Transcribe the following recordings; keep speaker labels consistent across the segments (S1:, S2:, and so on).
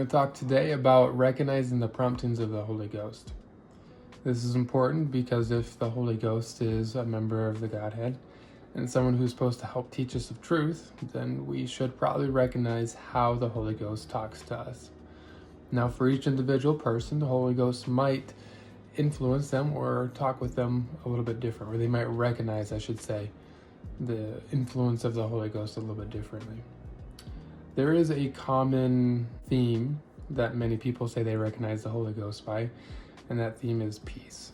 S1: to talk today about recognizing the promptings of the Holy Ghost. This is important because if the Holy Ghost is a member of the Godhead and someone who's supposed to help teach us of truth, then we should probably recognize how the Holy Ghost talks to us. Now, for each individual person, the Holy Ghost might influence them or talk with them a little bit different, or they might recognize, I should say, the influence of the Holy Ghost a little bit differently. There is a common theme that many people say they recognize the Holy Ghost by, and that theme is peace.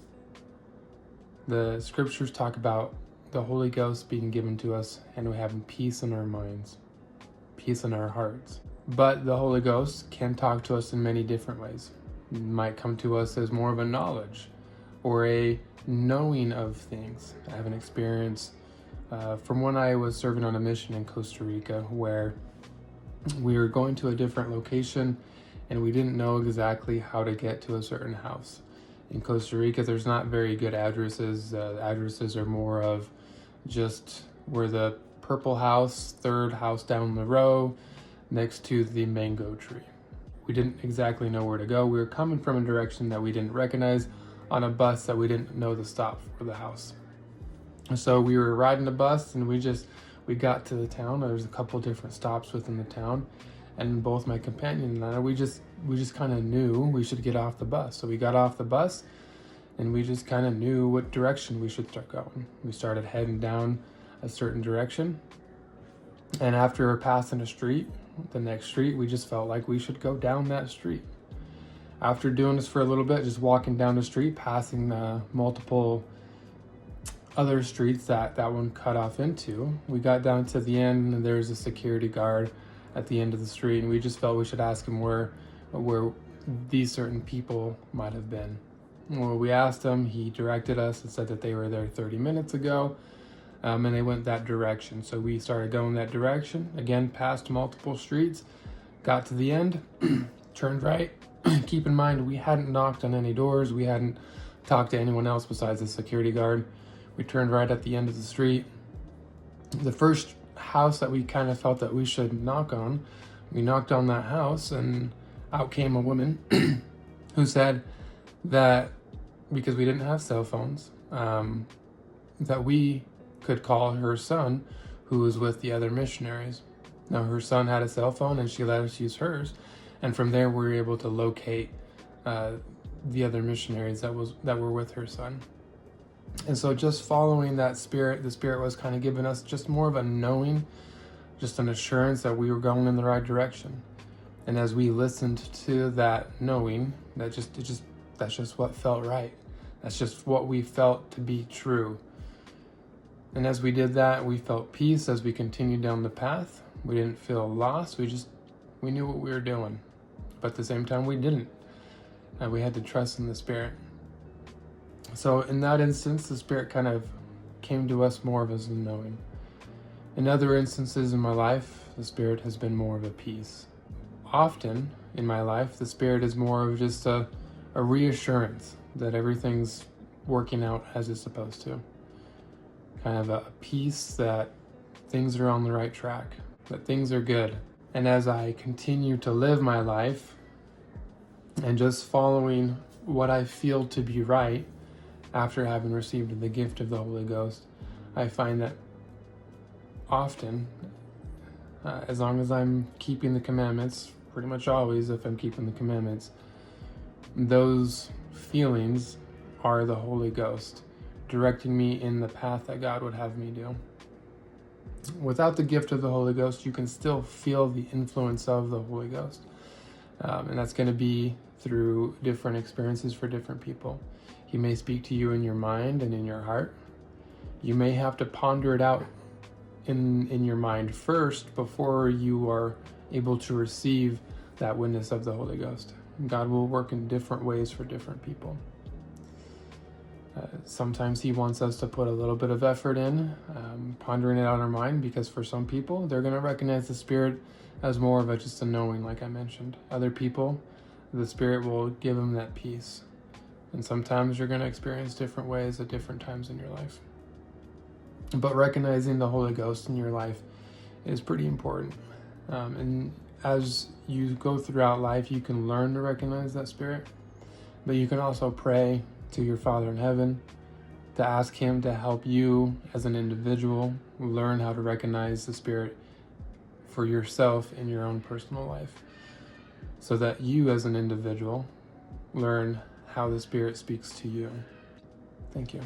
S1: The scriptures talk about the Holy Ghost being given to us and we having peace in our minds, peace in our hearts. But the Holy Ghost can talk to us in many different ways. It might come to us as more of a knowledge or a knowing of things. I have an experience from when I was serving on a mission in Costa Rica where we were going to a different location and we didn't know exactly how to get to a certain house. In Costa Rica, there's not very good addresses. Addresses are more of just we're the purple house, third house down the row, next to the mango tree. We didn't exactly know where to go. We were coming from a direction that we didn't recognize on a bus that we didn't know the stop for the house. So we were riding the bus and we got to the town. There's a couple different stops within the town, and both my companion and I, we just kind of knew we should get off the bus. So we got off the bus and we just kind of knew what direction we should start going. We started heading down a certain direction, and after passing a street, the next street, we just felt like we should go down that street. After doing this for a little bit, just walking down the street, passing multiple other streets that one cut off into, we got down to the end and there's a security guard at the end of the street, and we just felt we should ask him where these certain people might have been. Well, we asked him, he directed us and said that they were there 30 minutes ago, and they went that direction. So we started going that direction, again, past multiple streets, got to the end, turned right. Keep in mind, we hadn't knocked on any doors, we hadn't talked to anyone else besides the security guard. We turned right at the end of the street. The first house that we kind of felt that we should knock on, we knocked on that house, and out came a woman who said that because we didn't have cell phones, that we could call her son, who was with the other missionaries. Now, her son had a cell phone and she let us use hers, and from there we were able to locate the other missionaries that were with her son. And so just following that spirit, the spirit was kind of giving us just more of a knowing, just an assurance that we were going in the right direction. And as we listened to that knowing, that's just what felt right. That's just what we felt to be true. And as we did that, we felt peace as we continued down the path. We didn't feel lost. We knew what we were doing. But at the same time, we didn't. And we had to trust in the Spirit. So in that instance, the Spirit kind of came to us more of as a knowing. In other instances in my life, the Spirit has been more of a peace. Often in my life, the Spirit is more of just a reassurance that everything's working out as it's supposed to. Kind of a peace that things are on the right track, that things are good. And as I continue to live my life and just following what I feel to be right after having received the gift of the Holy Ghost, I find that often, as long as I'm keeping the commandments, pretty much always if I'm keeping the commandments, those feelings are the Holy Ghost directing me in the path that God would have me do. Without the gift of the Holy Ghost, you can still feel the influence of the Holy Ghost. And that's going to be through different experiences for different people. He may speak to you in your mind and in your heart. You may have to ponder it out in your mind first before you are able to receive that witness of the Holy Ghost. God will work in different ways for different people. Sometimes he wants us to put a little bit of effort in, pondering it out in our mind, because for some people, they're going to recognize the Spirit as more of just a knowing, like I mentioned. Other people, the Spirit will give them that peace. And sometimes you're going to experience different ways at different times in your life. But recognizing the Holy Ghost in your life is pretty important. And as you go throughout life, you can learn to recognize that Spirit, but you can also pray to your Father in heaven to ask Him to help you as an individual learn how to recognize the Spirit for yourself in your own personal life, so that you as an individual learn how the Spirit speaks to you. Thank you.